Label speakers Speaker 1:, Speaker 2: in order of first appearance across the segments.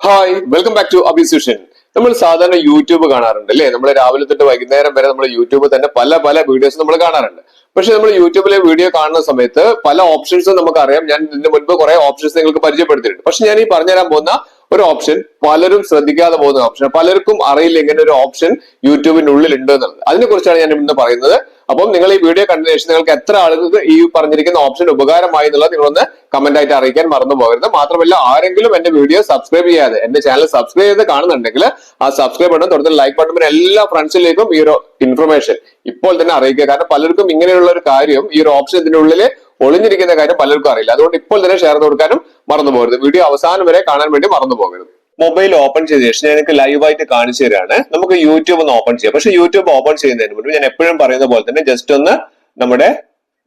Speaker 1: Hi welcome back to അഭിസുഷൻ. നമ്മൾ സാധാരണ യൂട്യൂബ് കാണാറുണ്ട് അല്ലേ? നമ്മൾ രാവിലെ തൊട്ട് വൈകുന്നേരം വരെ നമ്മൾ യൂട്യൂബ് തന്നെ പല വീഡിയോസ് നമ്മൾ കാണാറുണ്ട്. പക്ഷെ നമ്മൾ യൂട്യൂബിലെ വീഡിയോ കാണുന്ന സമയത്ത് പല ഓപ്ഷൻസും നമുക്ക് അറിയാം. ഞാൻ ഇതിന് മുൻപ് കുറെ ഓപ്ഷൻസ് നിങ്ങൾക്ക് പരിചയപ്പെടുത്തിയിട്ടുണ്ട്. പക്ഷെ ഞാൻ ഈ പറഞ്ഞുതരാൻ പോകുന്ന ഒരു ഓപ്ഷൻ പലരും ശ്രദ്ധിക്കാതെ പോകുന്ന ഓപ്ഷൻ, പലർക്കും അറിയില്ല ഇങ്ങനെ ഒരു ഓപ്ഷൻ യൂട്യൂബിനുള്ളിൽ ഉണ്ട് എന്നുള്ളത്. അതിനെ കുറിച്ചാണ് ഞാൻ ഇന്ന് പറയുന്നത്. അപ്പം നിങ്ങൾ ഈ വീഡിയോ കണ്ടതിന് ശേഷം നിങ്ങൾക്ക് എത്ര ആളുകൾക്ക് ഈ പറഞ്ഞിരിക്കുന്ന ഓപ്ഷൻ ഉപകാരമായി എന്നുള്ളത് നിങ്ങളൊന്ന് കമന്റ് ആയിട്ട് അറിയിക്കാൻ മറന്നു പോകരുത്. മാത്രമല്ല, ആരെങ്കിലും എന്റെ വീഡിയോ സബ്സ്ക്രൈബ് ചെയ്യാതെ എന്റെ ചാനൽ സബ്സ്ക്രൈബ് ചെയ്ത് കാണുന്നുണ്ടെങ്കിൽ ആ സബ്സ്ക്രൈബ് ബട്ടൺ തുടർന്ന് ലൈക്ക് ബട്ടൺ പിന്നെ എല്ലാ ഫ്രണ്ട്സിലേക്കും ഈ ഒരു ഇൻഫർമേഷൻ ഇപ്പോൾ തന്നെ അറിയിക്കുക. കാരണം പലർക്കും ഇങ്ങനെയുള്ള ഒരു കാര്യം, ഈ ഒരു ഓപ്ഷൻ ഇതിനുള്ളിൽ ഒളിഞ്ഞിരിക്കുന്ന കാര്യം പലർക്കും അറിയില്ല. അതുകൊണ്ട് ഇപ്പോൾ തന്നെ ഷെയർ ചെയ്ത് കൊടുക്കാനും മറന്നു പോകരുത്. വീഡിയോ അവസാനം വരെ കാണാൻ വേണ്ടി മറന്നു പോകരുത്. മൊബൈൽ ഓപ്പൺ ചെയ്ത ശേഷം ഞാൻ എനിക്ക് ലൈവായിട്ട് കാണിച്ചു തരാണ്. നമുക്ക് യൂട്യൂബ് ഒന്ന് ഓപ്പൺ ചെയ്യാം. പക്ഷെ യൂട്യൂബ് ഓപ്പൺ ചെയ്യുന്നതിന് മുൻപ് ഞാൻ എപ്പോഴും പറയുന്ന പോലെ തന്നെ ജസ്റ്റ് ഒന്ന് നമ്മുടെ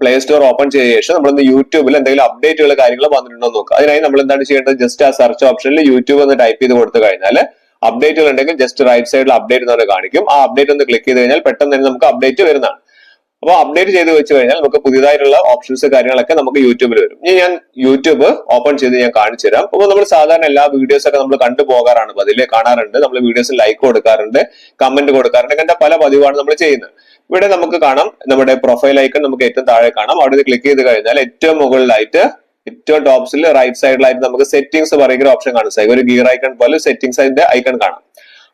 Speaker 1: പ്ലേ സ്റ്റോർ ഓപ്പൺ ചെയ്ത ശേഷം നമ്മളൊന്ന് യൂട്യൂബിൽ എന്തെങ്കിലും അപ്ഡേറ്റുകൾ കാര്യങ്ങൾ വന്നിട്ടുണ്ടോ എന്ന് നോക്കുക. അതിനായി നമ്മൾ എന്താണ് ചെയ്യേണ്ടത്? ജസ്റ്റ് ആ സെർച്ച് ഓപ്ഷനിൽ യൂട്യൂബ് ഒന്ന് ടൈപ്പ് ചെയ്ത് കൊടുത്തു കഴിഞ്ഞാൽ അപ്ഡേറ്റുകൾ ഉണ്ടെങ്കിൽ ജസ്റ്റ് റൈറ്റ് സൈഡിൽ അപ്ഡേറ്റ് എന്ന് പറഞ്ഞ് കാണിക്കും. ആ അപ്ഡേറ്റ് ഒന്ന് ക്ലിക്ക് ചെയ്ത് കഴിഞ്ഞാൽ പെട്ടെന്ന് തന്നെ നമുക്ക് അപ്ഡേറ്റ് വരുന്നതാണ്. അപ്പോൾ അപ്ഡേറ്റ് ചെയ്ത് വെച്ച് കഴിഞ്ഞാൽ നമുക്ക് പുതിയതായിട്ടുള്ള ഓപ്ഷൻസ് കാര്യങ്ങളൊക്കെ നമുക്ക് യൂട്യൂബിൽ വരും. ഇനി ഞാൻ യൂട്യൂബ് ഓപ്പൺ ചെയ്ത് ഞാൻ കാണിച്ചു തരാം. അപ്പോൾ നമ്മൾ സാധാരണ എല്ലാ വീഡിയോസ് ഒക്കെ നമ്മൾ കണ്ടുപോകാറാണ്, പതിലെ കാണാറുണ്ട്. നമ്മൾ വീഡിയോസിൽ ലൈക്ക് കൊടുക്കാറുണ്ട്, കമന്റ് കൊടുക്കാറുണ്ട്. അങ്ങനത്തെ പല പതിവാണ് നമ്മൾ ചെയ്യുന്നത്. ഇവിടെ നമുക്ക് കാണാം നമ്മുടെ പ്രൊഫൈൽ ഐക്കൺ നമുക്ക് ഏറ്റവും താഴെ കാണാം. അവിടെ ക്ലിക്ക് ചെയ്ത് കഴിഞ്ഞാൽ ഏറ്റവും മുകളിലായിട്ട് ഏറ്റവും ടോപ്സിൽ റൈറ്റ് സൈഡിലായിട്ട് നമുക്ക് സെറ്റിംഗ്സ് പറയുന്ന ഓപ്ഷൻ കാണാൻ സാധിക്കും. ഒരു ഗിയർ ഐക്കൺ പോലെ സെറ്റിംഗ്സിന്റെ ഐക്കൺ കാണാം.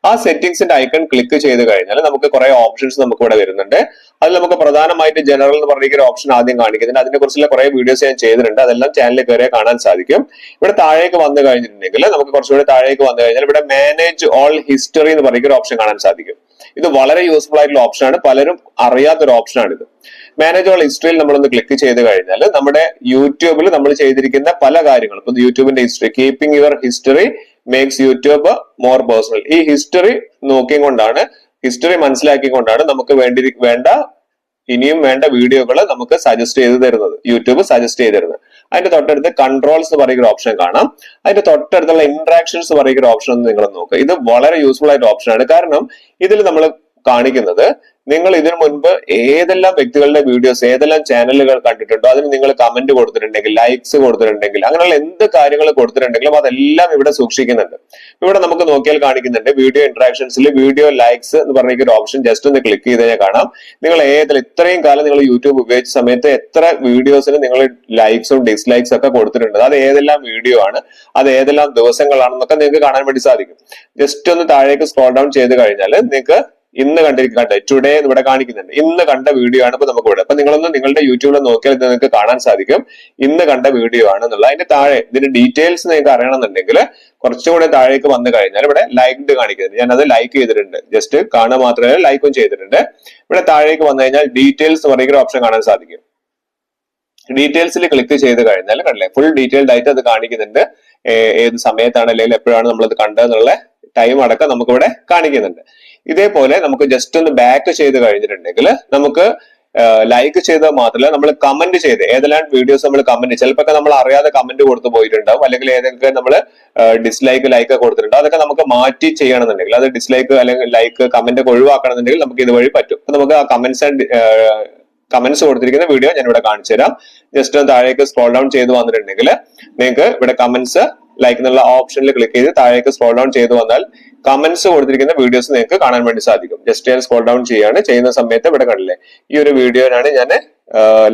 Speaker 1: ആ സെറ്റിംഗ്സിന്റെ ഐക്കൺ ക്ലിക്ക് ചെയ്ത് കഴിഞ്ഞാൽ നമുക്ക് കുറെ ഓപ്ഷൻസ് നമുക്ക് ഇവിടെ വരുന്നുണ്ട്. അതിൽ നമുക്ക് പ്രധാനമായിട്ട് ജനറൽ എന്ന് പറഞ്ഞിരിക്കുന്ന ഓപ്ഷൻ ആദ്യം കാണിക്കുന്നുണ്ട്. അതിനെ കുറിച്ചുള്ള കുറെ വീഡിയോസ് ഞാൻ ചെയ്തിട്ടുണ്ട്. അതെല്ലാം ചാനലിൽ കയറിയാൽ കാണാൻ സാധിക്കും. ഇവിടെ താഴേക്ക് വന്നു കഴിഞ്ഞിട്ടുണ്ടെങ്കിൽ നമുക്ക് കുറച്ചുകൂടി താഴേക്ക് വന്നു കഴിഞ്ഞാൽ ഇവിടെ മാനേജ് ഓൾ ഹിസ്റ്ററി എന്ന് പറയുന്ന ഓപ്ഷൻ കാണാൻ സാധിക്കും. ഇത് വളരെ യൂസ്ഫുൾ ആയിട്ടുള്ള ഓപ്ഷനാണ്. പലരും അറിയാത്തൊരു ഓപ്ഷനാണിത്. മാനേജ് ഓൾ ഹിസ്റ്ററിയിൽ നമ്മളൊന്ന് ക്ലിക്ക് ചെയ്ത് കഴിഞ്ഞാൽ നമ്മുടെ യൂട്യൂബിൽ നമ്മൾ ചെയ്തിരിക്കുന്ന പല കാര്യങ്ങളും, ഇപ്പൊ യൂട്യൂബിന്റെ history, keeping your history makes YouTube more personal. ഈ ഹിസ്റ്ററി നോക്കിക്കൊണ്ടാണ്, ഹിസ്റ്ററി മനസ്സിലാക്കിക്കൊണ്ടാണ് നമുക്ക് വേണ്ട ഇനിയും വേണ്ട വീഡിയോകൾ നമുക്ക് സജസ്റ്റ് ചെയ്ത് തരുന്നത്, യൂട്യൂബ് സജസ്റ്റ് ചെയ്ത് തരുന്നത്. അതിന്റെ തൊട്ടടുത്ത് കൺട്രോൾസ് എന്ന് പറയുന്ന ഓപ്ഷൻ കാണാം. അതിന്റെ തൊട്ടടുത്തുള്ള ഇന്ററാക്ഷൻസ് പറയുന്ന ഓപ്ഷൻ ഒന്ന് നിങ്ങൾ നോക്കുക. ഇത് വളരെ യൂസ്ഫുൾ ആയിട്ട് ഓപ്ഷനാണ്. കാരണം ഇതിൽ നമ്മൾ കാണിക്കുന്നത് നിങ്ങൾ ഇതിനു മുൻപ് ഏതെല്ലാം വ്യക്തികളുടെ വീഡിയോസ്, ഏതെല്ലാം ചാനലുകൾ കണ്ടിട്ടുണ്ടോ അതിന് നിങ്ങൾ കമന്റ് കൊടുത്തിട്ടുണ്ടെങ്കിൽ, ലൈക്സ് കൊടുത്തിട്ടുണ്ടെങ്കിൽ, അങ്ങനെയുള്ള എന്ത് കാര്യങ്ങൾ കൊടുത്തിട്ടുണ്ടെങ്കിലും അതെല്ലാം ഇവിടെ സൂക്ഷിക്കുന്നുണ്ട്. ഇവിടെ നമുക്ക് നോക്കിയാൽ കാണിക്കുന്നുണ്ട് വീഡിയോ ഇന്ററാക്ഷൻസിൽ വീഡിയോ ലൈക്സ് എന്ന് പറഞ്ഞ ഒരു ഓപ്ഷൻ. ജസ്റ്റ് ഒന്ന് ക്ലിക്ക് ചെയ്ത് കഴിഞ്ഞാൽ കാണാം നിങ്ങൾ ഇത്രയും കാലം നിങ്ങൾ യൂട്യൂബ് ഉപയോഗിച്ച സമയത്ത് എത്ര വീഡിയോസിന് നിങ്ങൾ ലൈക്സും ഡിസ്ലൈക്സ് ഒക്കെ കൊടുത്തിട്ടുണ്ട്, അത് ഏതെല്ലാം വീഡിയോ ആണ്, അത് ഏതെല്ലാം ദിവസങ്ങളാണെന്നൊക്കെ നിങ്ങൾക്ക് കാണാൻ വേണ്ടി സാധിക്കും. ജസ്റ്റ് ഒന്ന് താഴേക്ക് സ്ക്രോൾ ഡൗൺ ചെയ്ത് കഴിഞ്ഞാൽ നിങ്ങൾക്ക് ഇന്ന് കണ്ട ടുഡേ ഇവിടെ കാണിക്കുന്നുണ്ട്. ഇന്ന് കണ്ട വീഡിയോ ആണ് ഇപ്പൊ നമുക്ക് ഇവിടെ. അപ്പൊ നിങ്ങളൊന്ന് നിങ്ങളുടെ യൂട്യൂബിൽ നോക്കിയാൽ നിങ്ങൾക്ക് കാണാൻ സാധിക്കും ഇന്ന് കണ്ട വീഡിയോ ആണെന്നുള്ള. അതിന്റെ താഴെ ഇതിന്റെ ഡീറ്റെയിൽസ് നിങ്ങൾക്ക് അറിയണമെന്നുണ്ടെങ്കിൽ കുറച്ചുകൂടെ താഴേക്ക് വന്നു കഴിഞ്ഞാൽ ഇവിടെ ലൈക്ഡ് കാണിക്കുന്നുണ്ട്. ഞാൻ അത് ലൈക്ക് ചെയ്തിട്ടുണ്ട്. ജസ്റ്റ് കാണുക മാത്രമല്ല ലൈക്കും ചെയ്തിട്ടുണ്ട്. ഇവിടെ താഴേക്ക് വന്നു കഴിഞ്ഞാൽ ഡീറ്റെയിൽസ് പറയുന്ന ഓപ്ഷൻ കാണാൻ സാധിക്കും. ഡീറ്റെയിൽസിൽ ക്ലിക്ക് ചെയ്ത് കഴിഞ്ഞാൽ കണ്ടില്ലേ, ഫുൾ ഡീറ്റെയിൽഡ് ആയിട്ട് അത് കാണിക്കുന്നുണ്ട്. ഏത് സമയത്താണ് അല്ലെങ്കിൽ എപ്പോഴാണ് നമ്മളത് കണ്ടതെന്നുള്ള ടൈം അടക്കം നമുക്ക് ഇവിടെ കാണിക്കുന്നുണ്ട്. ഇതേപോലെ നമുക്ക് ജസ്റ്റ് ഒന്ന് ബാക്ക് ചെയ്ത് കഴിഞ്ഞിട്ടുണ്ടെങ്കിൽ നമുക്ക് ലൈക്ക് ചെയ്തത് മാത്രമല്ല നമ്മൾ കമന്റ് ചെയ്ത് ഏതെല്ലാം വീഡിയോസ് നമ്മൾ കമന്റ്, ചിലപ്പോൾ നമ്മൾ അറിയാതെ കമന്റ് കൊടുത്തു പോയിട്ടുണ്ടാവും, അല്ലെങ്കിൽ ഏതൊക്കെ നമ്മൾ ഡിസ്ലൈക്ക് ലൈക്ക് കൊടുത്തിട്ടുണ്ടാവും. അതൊക്കെ നമുക്ക് മാറ്റി ചെയ്യണമെന്നുണ്ടെങ്കിൽ, അത് ഡിസ്ലൈക്ക് അല്ലെങ്കിൽ ലൈക്ക് കമന്റ് ഒക്കെ ഒഴിവാക്കണമെന്നുണ്ടെങ്കിൽ നമുക്ക് ഇതുവഴി പറ്റും. അപ്പൊ നമുക്ക് ആ കമന്റ്സ് കൊടുത്തിരിക്കുന്ന വീഡിയോ ഞാൻ ഇവിടെ കാണിച്ചു തരാം. ജസ്റ്റ് താഴേക്ക് സ്ക്രോൾ ഡൗൺ ചെയ്ത് വന്നിട്ടുണ്ടെങ്കിൽ നിങ്ങൾക്ക് ഇവിടെ കമന്റ്സ് ലൈക്ക് എന്നുള്ള ഓപ്ഷനിൽ ക്ലിക്ക് ചെയ്ത് താഴേക്ക് സ്ക്രോൾ ഡൗൺ ചെയ്ത് വന്നാൽ കമന്റ്സ് കൊടുത്തിരിക്കുന്ന വീഡിയോസ് നിങ്ങൾക്ക് കാണാൻ വേണ്ടി സാധിക്കും. ജസ്റ്റ് ഞാൻ സ്ക്രോൾ ഡൗൺ ചെയ്യുന്ന സമയത്ത് ഇവിടെ കണ്ടില്ലേ, ഈ ഒരു വീഡിയോനാണ് ഞാൻ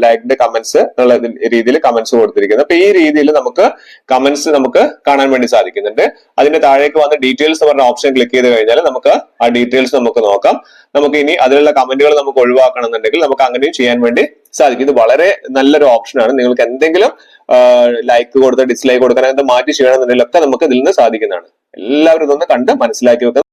Speaker 1: ലൈക്ഡ് കമന്റ്സ് എന്നുള്ള രീതിയിൽ കമന്റ്സ് കൊടുത്തിരിക്കുന്നത്. അപ്പൊ ഈ രീതിയിൽ നമുക്ക് കമന്റ്സ് നമുക്ക് കാണാൻ വേണ്ടി സാധിക്കുന്നുണ്ട്. അതിന്റെ താഴേക്ക് വന്ന് ഡീറ്റെയിൽസ് പറഞ്ഞ ഓപ്ഷൻ ക്ലിക്ക് ചെയ്ത് കഴിഞ്ഞാൽ നമുക്ക് ആ ഡീറ്റെയിൽസ് നമുക്ക് നോക്കാം. നമുക്ക് ഇനി അതിലുള്ള കമന്റുകൾ നമുക്ക് ഒഴിവാക്കണം എന്നുണ്ടെങ്കിൽ നമുക്ക് അങ്ങനെയും ചെയ്യാൻ വേണ്ടി സാധിക്കും. ഇത് വളരെ നല്ലൊരു ഓപ്ഷനാണ്. നിങ്ങൾക്ക് എന്തെങ്കിലും ലൈക്ക് കൊടുത്ത് ഡിസ്ലൈക്ക് കൊടുക്കാൻ മാറ്റി ചെയ്യണമെന്നുണ്ടെങ്കിൽ ഒക്കെ നമുക്ക് ഇതിൽ നിന്ന് സാധിക്കുന്നതാണ്. എല്ലാവരും ഇതൊന്ന് കണ്ട് മനസ്സിലാക്കി വെക്കുക.